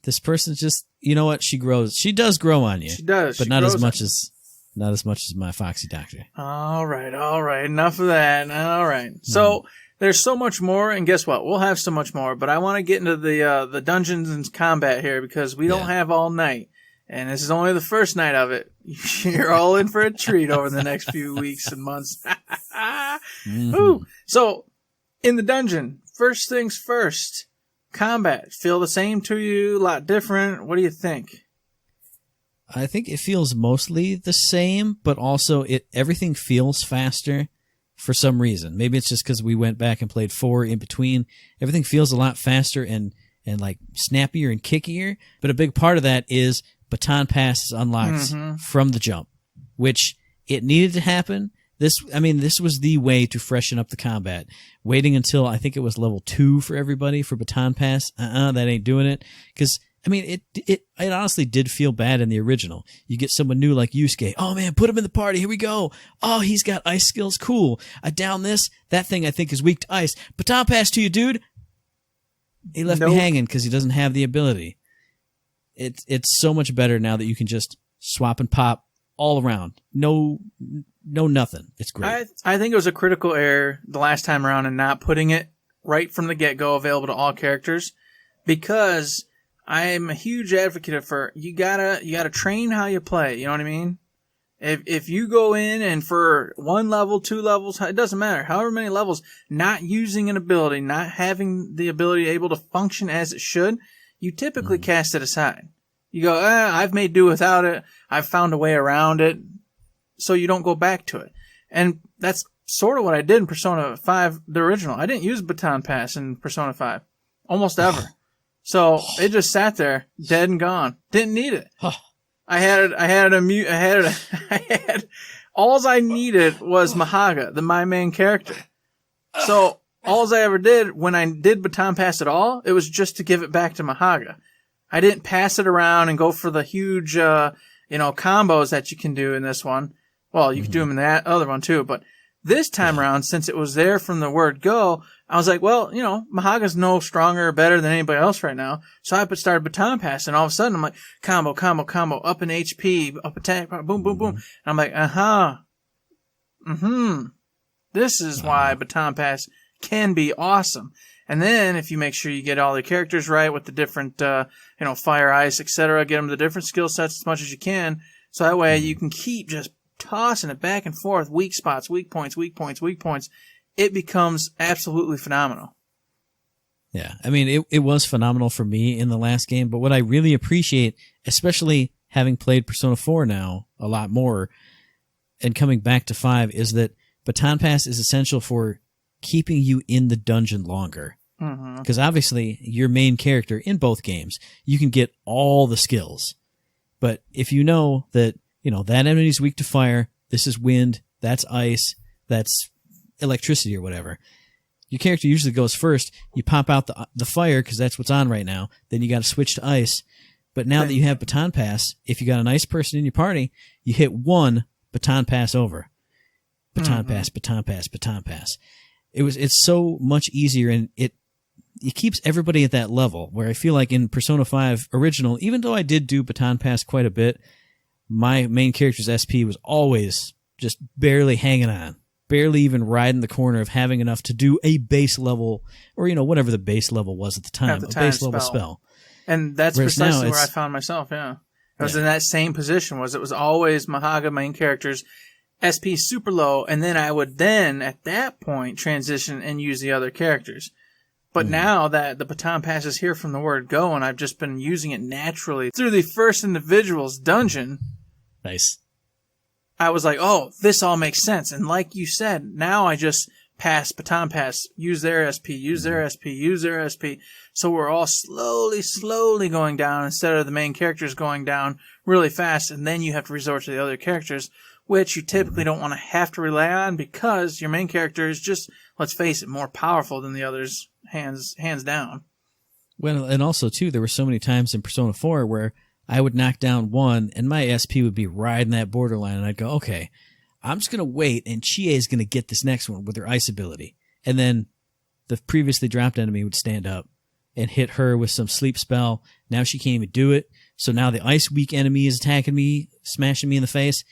This person just, you know what? She grows. She does grow on you. She does, but not as much as my Foxy Doctor. All right. Enough of that. All right. So there's so much more, and guess what? We'll have so much more. But I want to get into the dungeons and combat here because we don't have all night. And this is only the first night of it. You're all in for a treat over the next few weeks and months. Ooh. So, in the dungeon, first things first, combat. Feel the same to you? A lot different? What do you think? I think it feels mostly the same, but also everything feels faster for some reason. Maybe it's just because we went back and played 4 in between. Everything feels a lot faster and like snappier and kickier. But a big part of that is Baton Pass is unlocked from the jump, which it needed to happen. This was the way to freshen up the combat. Waiting until I think it was level 2 for everybody for Baton Pass. That ain't doing it. Because it honestly did feel bad in the original. You get someone new like Yusuke. Oh man, put him in the party. Here we go. Oh, he's got ice skills. Cool. I down this. That thing I think is weak to ice. Baton Pass to you, dude. He left me hanging because he doesn't have the ability. It's so much better now that you can just swap and pop all around. No nothing. It's great. I think it was a critical error the last time around in not putting it right from the get-go available to all characters, because I'm a huge advocate for you gotta train how you play. You know what I mean? If you go in and for 1 level, 2 levels, it doesn't matter, however many levels, not using an ability, not having the ability able to function as it should, you typically cast it aside. You go, I've made do without it. I've found a way around it. So you don't go back to it. And that's sort of what I did in Persona 5, the original. I didn't use Baton Pass in Persona 5. Almost ever. So it just sat there, dead and gone. Didn't need it. Alls I needed was Mahaga, my main character. So alls I ever did when I did Baton Pass at all, it was just to give it back to Mahaga. I didn't pass it around and go for the huge, combos that you can do in this one. Well, you can do them in that other one too, but this time around, since it was there from the word go, I was like, well, Mahaga's no stronger or better than anybody else right now. So I started Baton Pass, and all of a sudden I'm like, combo, up in HP, up attack, boom, boom, boom. And I'm like, this is why Baton Pass can be awesome. And then if you make sure you get all the characters right with the different, fire, ice, etc., get them the different skill sets as much as you can. So that way you can keep just tossing it back and forth, weak spots, weak points. It becomes absolutely phenomenal. Yeah, it was phenomenal for me in the last game, but what I really appreciate, especially having played Persona 4 now a lot more and coming back to 5, is that Baton Pass is essential for keeping you in the dungeon longer. Because obviously, your main character in both games, you can get all the skills. But if you know that, that enemy's weak to fire, this is wind, that's ice, that's electricity or whatever, your character usually goes first. You pop out the fire because that's what's on right now. Then you got to switch to ice. But now that you have Baton Pass, if you got a nice person in your party, you hit one Baton Pass over. Baton Pass, Baton Pass, Baton Pass. It's so much easier, and it keeps everybody at that level, where I feel like in Persona 5 Original, even though I did do Baton Pass quite a bit, my main character's SP was always just barely hanging on, barely even riding the corner of having enough to do a base level, or whatever the base level was at the time, a base level spell. And that's precisely where I found myself, I was in that same position, it was always Mahaga, main character's SP super low, and then I would at that point, transition and use the other characters. But now that the Baton Pass is here from the word go, and I've just been using it naturally through the first individual's dungeon. Nice. I was like, oh, this all makes sense. And like you said, now I just Baton Pass, use their SP, use their SP, use their SP. So we're all slowly going down instead of the main characters going down really fast. And then you have to resort to the other characters, which you typically don't want to have to rely on because your main character is just, let's face it, more powerful than the others. Hands down. Well, and also, too, there were so many times in Persona 4 where I would knock down one and my SP would be riding that borderline, and I'd go, okay, I'm just going to wait, and Chie is going to get this next one with her ice ability. And then the previously dropped enemy would stand up and hit her with some sleep spell. Now she can't even do it. So now the ice weak enemy is attacking me, smashing me in the face.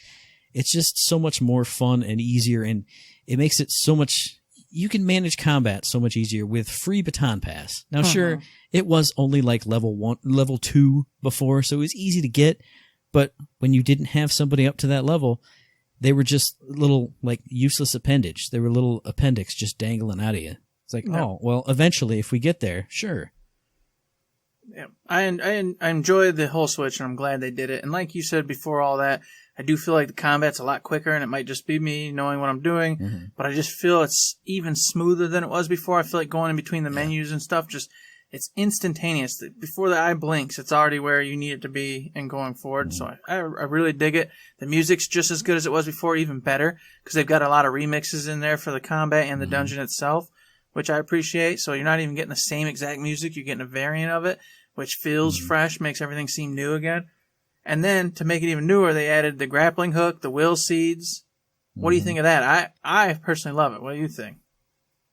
It's just so much more fun and easier, and it makes it so much... You can manage combat so much easier with free Baton Pass. Now, sure, it was only like level 2 before, so it was easy to get. But when you didn't have somebody up to that level, they were just little, useless appendage. They were little appendix just dangling out of you. It's like, oh, well, eventually, if we get there, sure. Yeah, I enjoy the whole Switch, and I'm glad they did it. And like you said before all that, I do feel like the combat's a lot quicker, and it might just be me knowing what I'm doing, but I just feel it's even smoother than it was before. I feel like going in between the menus and stuff, it's instantaneous. Before the eye blinks, it's already where you need it to be and going forward. So I really dig it. The music's just as good as it was before, even better, because they've got a lot of remixes in there for the combat and the dungeon itself, which I appreciate. So you're not even getting the same exact music. You're getting a variant of it, which feels fresh, makes everything seem new again. And then, to make it even newer, they added the grappling hook, the will seeds. What do you think of that? I personally love it. What do you think?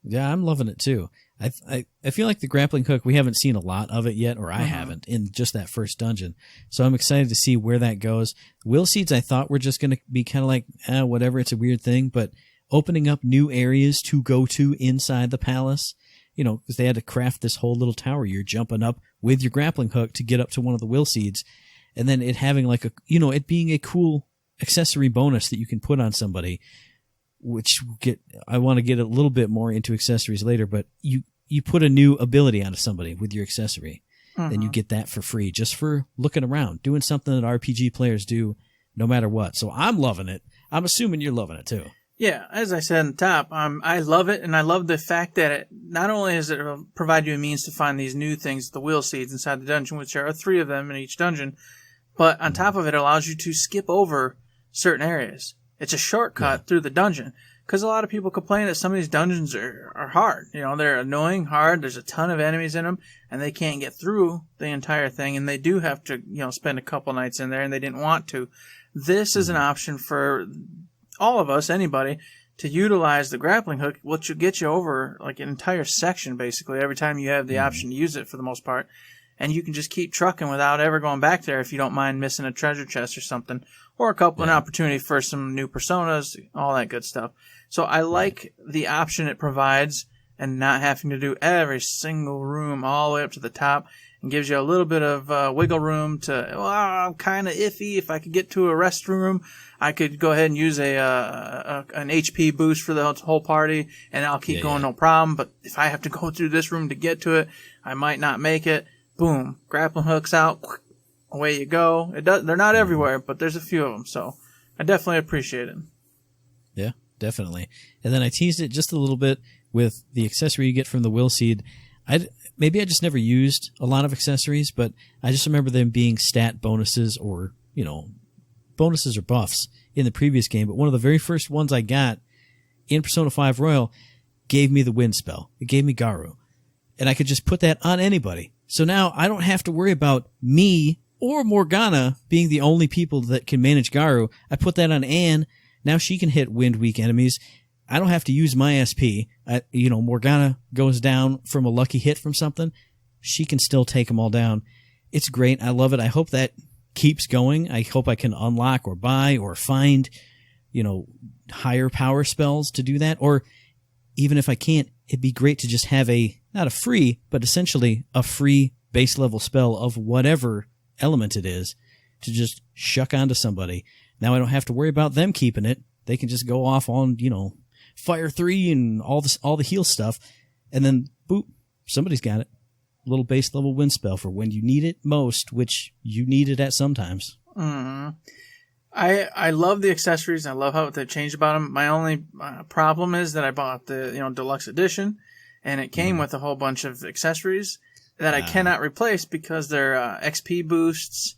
Yeah, I'm loving it too. I feel like the grappling hook, we haven't seen a lot of it yet, or I haven't, in just that first dungeon. So I'm excited to see where that goes. Will seeds I thought were just going to be kind of like, whatever, it's a weird thing, but opening up new areas to go to inside the palace, because they had to craft this whole little tower. You're jumping up with your grappling hook to get up to one of the will seeds. And then it having it being a cool accessory bonus that you can put on somebody, which I want to get a little bit more into accessories later, but you put a new ability onto somebody with your accessory, then you get that for free just for looking around, doing something that RPG players do no matter what. So I'm loving it. I'm assuming you're loving it too. Yeah, as I said on top, I love it, and I love the fact that it not only does it provide you a means to find these new things, the will seeds inside the dungeon, which there are 3 of them in each dungeon, but on top of it allows you to skip over certain areas. It's a shortcut through the dungeon, because a lot of people complain that some of these dungeons are hard. They're annoying, hard, there's a ton of enemies in them, and they can't get through the entire thing, and they do have to, spend a couple nights in there, and they didn't want to. This is an option for all of us, anybody, to utilize the grappling hook, which will get you over like an entire section, basically, every time you have the option to use it for the most part. And you can just keep trucking without ever going back there if you don't mind missing a treasure chest or something, or an opportunity for some new personas, all that good stuff. So I like the option it provides, and not having to do every single room all the way up to the top, and gives you a little bit of wiggle room to, I'm kind of iffy. If I could get to a restroom, I could go ahead and use an HP boost for the whole party, and I'll keep going, no problem. But if I have to go through this room to get to it, I might not make it. Boom, grappling hooks out, away you go. They're not everywhere, but there's a few of them, so I definitely appreciate it. Yeah, definitely. And then I teased it just a little bit with the accessory you get from the Will Seed. Maybe I just never used a lot of accessories, but I just remember them being stat bonuses or, bonuses or buffs in the previous game. But one of the very first ones I got in Persona 5 Royal gave me the wind spell. It gave me Garu. And I could just put that on anybody. So now I don't have to worry about me or Morgana being the only people that can manage Garu. I put that on Anne. Now she can hit wind weak enemies. I don't have to use my SP. Morgana goes down from a lucky hit from something. She can still take them all down. It's great. I love it. I hope that keeps going. I hope I can unlock or buy or find, higher power spells to do that. Or even if I can't, it'd be great to just have not a free, but essentially a free base level spell of whatever element it is to just shuck onto somebody. Now I don't have to worry about them keeping it. They can just go off on, Fire 3 and all the heal stuff, and then boop, somebody's got it. A little base level wind spell for when you need it most, which you need it at sometimes. Mm-hmm. I love the accessories. I love how they changed about them. My only problem is that I bought the deluxe edition, and it came with a whole bunch of accessories that I cannot replace because they're XP boosts.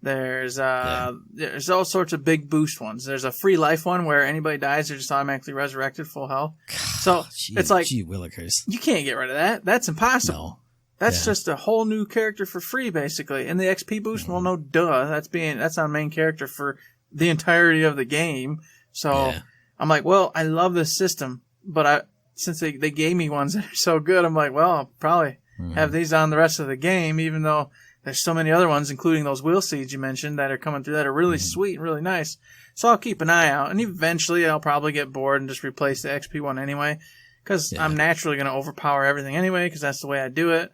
There's all sorts of big boost ones. There's a free life one where anybody dies, they're just automatically resurrected full health. So it's like, gee willikers. You can't get rid of that. That's impossible. No. That's just a whole new character for free, basically. And the XP boost, well, no, duh. That's our main character for the entirety of the game. So I'm like, well, I love this system, but since they gave me ones that are so good, I'm like, well, I'll probably have these on the rest of the game, even though there's so many other ones, including those Will Seeds you mentioned, that are coming through that are really sweet and really nice. So I'll keep an eye out, and eventually I'll probably get bored and just replace the XP one anyway, because I'm naturally going to overpower everything anyway, because that's the way I do it.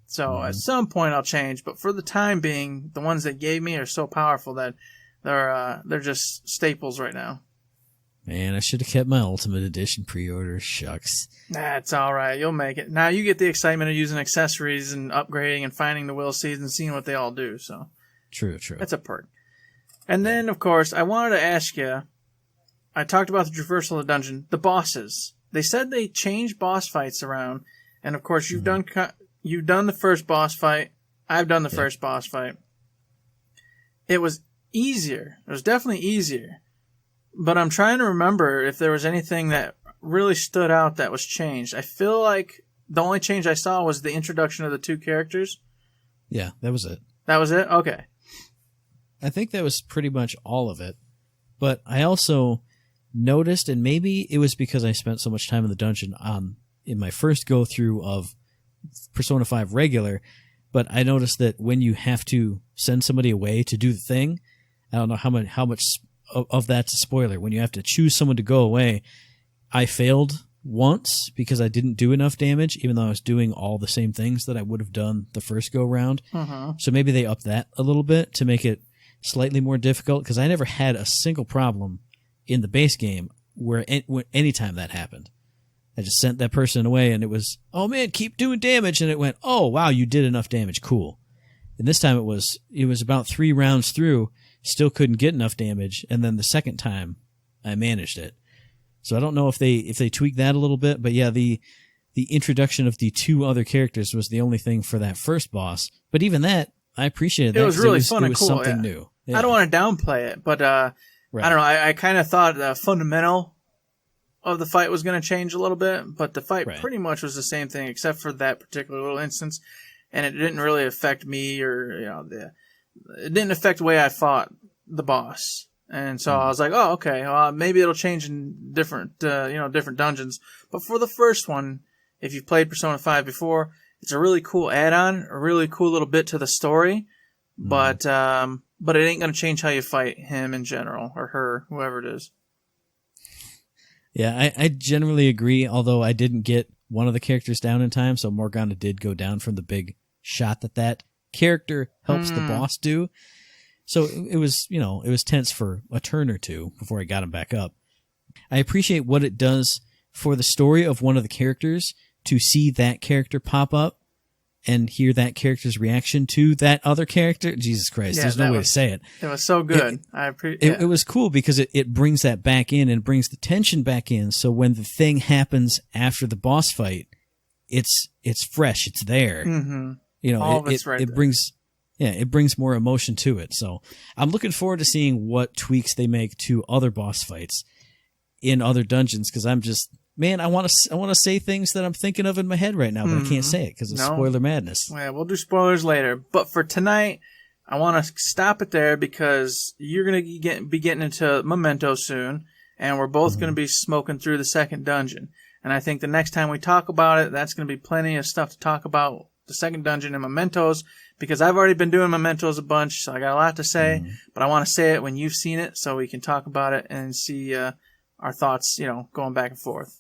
So at some point I'll change, but for the time being, the ones they gave me are so powerful that they're just staples right now. Man, I should have kept my Ultimate Edition pre-order. Shucks. That's all right. You'll make it. Now you get the excitement of using accessories and upgrading and finding the Will Seeds and seeing what they all do. So True. That's a perk. And then, of course, I wanted to ask you, I talked about the traversal of the dungeon, the bosses. They said they changed boss fights around, and of course you've done the first boss fight. I've done the first boss fight. It was easier. It was definitely easier. But I'm trying to remember if there was anything that really stood out that was changed. I feel like the only change I saw was the introduction of the two characters. Yeah, that was it. That was it? Okay. I think that was pretty much all of it. But I also noticed, and maybe it was because I spent so much time in the dungeon in my first go-through of Persona 5 regular, but I noticed that when you have to send somebody away to do the thing, I don't know how much of that's a spoiler. When you have to choose someone to go away, I failed once because I didn't do enough damage, even though I was doing all the same things that I would have done the first go round. So maybe they upped that a little bit to make it slightly more difficult, because I never had a single problem in the base game where anytime that happened. I just sent that person away and it was, oh man, keep doing damage, and it went, oh wow, you did enough damage, cool. And this time it was about 3 rounds through, still couldn't get enough damage, and then the second time I managed it. So I don't know if they tweaked that a little bit, but yeah, the introduction of the 2 other characters was the only thing for that first boss. But even that, I appreciated that. It was really fun and cool. Something new. Yeah. I don't want to downplay it, but I don't know. I kind of thought the fundamental of the fight was going to change a little bit, but the fight pretty much was the same thing, except for that particular little instance, and it didn't really affect me or it didn't affect the way I fought the boss. And so I was like, oh, okay, well, maybe it'll change in different dungeons. But for the first one, if you've played Persona 5 before, it's a really cool add-on, a really cool little bit to the story. But it ain't going to change how you fight him in general, or her, whoever it is. Yeah, I generally agree, although I didn't get one of the characters down in time, so Morgana did go down from the big shot that character helps the boss do. So it was tense for a turn or two before I got him back up. I appreciate what it does for the story of one of the characters to see that character pop up and hear that character's reaction to that other character. Jesus Christ, Yeah, there's no way to say it. It was so good. It was cool because it brings that back in and brings the tension back in. So when the thing happens after the boss fight, it's fresh. It's there. Mm-hmm. You know, All of it's right it there. brings, it brings more emotion to it. So I'm looking forward to seeing what tweaks they make to other boss fights in other dungeons. Cause I'm just, man, I want to say things that I'm thinking of in my head right now, but I can't say it because of spoiler madness. Yeah, we'll do spoilers later. But for tonight, I want to stop it there because you're going to be getting into Memento soon, and we're both going to be smoking through the second dungeon. And I think the next time we talk about it, that's going to be plenty of stuff to talk about the second dungeon and Mementos, because I've already been doing Mementos a bunch, so I got a lot to say, but I want to say it when you've seen it so we can talk about it and see our thoughts, going back and forth.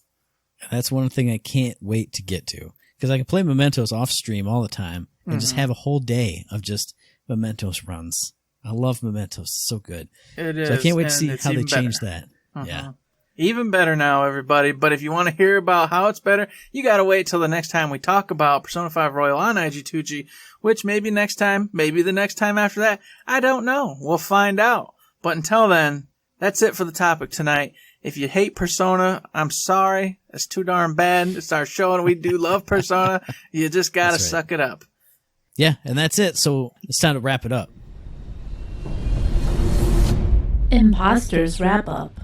That's one thing I can't wait to get to, because I can play Mementos off stream all the time and just have a whole day of just Mementos runs. I love Mementos. It's so good. It is. So I can't wait to see it's how they even change better. that. Yeah. Even better now, everybody. But if you want to hear about how it's better, you got to wait till the next time we talk about Persona 5 Royal on IG2G, which maybe next time, maybe the next time after that. I don't know. We'll find out. But until then, that's it for the topic tonight. If you hate Persona, I'm sorry. It's too darn bad. It's our show and we do love Persona. You just got to suck it up. Yeah, and that's it. So it's time to wrap it up. Imposters Wrap Up.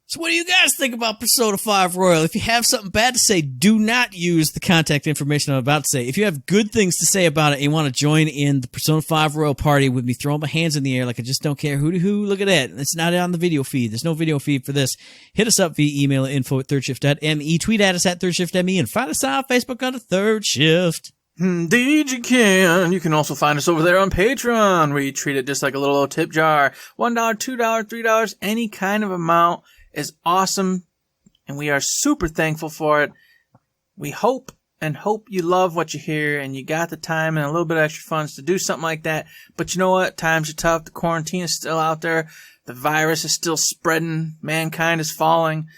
So what do you guys think about Persona 5 Royal? If you have something bad to say, do not use the contact information I'm about to say. If you have good things to say about it and you want to join in the Persona 5 Royal party with me throwing my hands in the air like I just don't care who to who, look at that. It's not on the video feed. There's no video feed for this. Hit us up via email at info@thirdshift.me. Tweet at us at thirdshift.me and find us on Facebook under Third Shift. Indeed you can. You can also find us over there on Patreon. We treat it just like a little old tip jar. $1, $2, $3, any kind of amount is awesome, and we are super thankful for it. We hope you love what you hear, and you got the time and a little bit of extra funds to do something like that. But you know what? Times are tough. The quarantine is still out there. The virus is still spreading. Mankind is falling.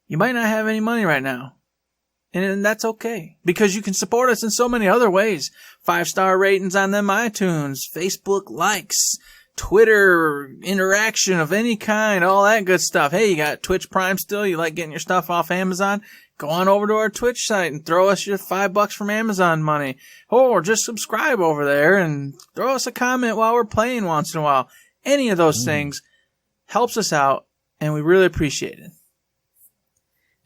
You might not have any money right now. And that's okay, because you can support us in so many other ways. 5-star ratings on them iTunes, Facebook likes, Twitter interaction of any kind, all that good stuff. Hey, you got Twitch Prime still? You like getting your stuff off Amazon? Go on over to our Twitch site and throw us your $5 from Amazon money. Or just subscribe over there and throw us a comment while we're playing once in a while. Any of those things helps us out, and we really appreciate it.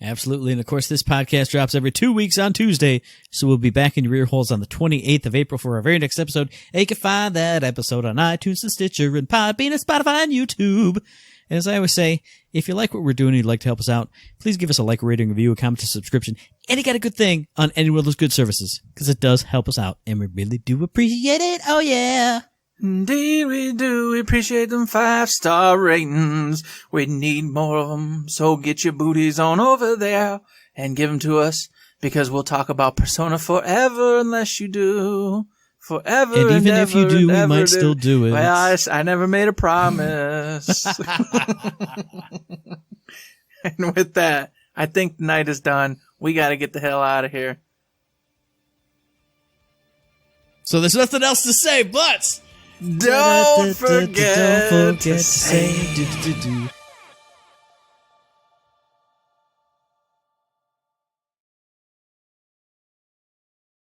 Absolutely. And of course, this podcast drops every 2 weeks on Tuesday. So we'll be back in your ear holes on the 28th of April for our very next episode. And you can find that episode on iTunes and Stitcher and Podbean and Spotify and YouTube. And as I always say, if you like what we're doing and you'd like to help us out, please give us a like, rating, review, a comment, a subscription, any kind of good thing on any one of those good services, because it does help us out and we really do appreciate it. Oh yeah. Indeed we do. We appreciate them 5-star ratings. We need more of them. So get your booties on over there and give them to us, because we'll talk about Persona forever unless you do. Forever and even if you do, we might still do it. Well, I never made a promise. And with that, I think the night is done. We got to get the hell out of here. So there's nothing else to say, but don't forget to say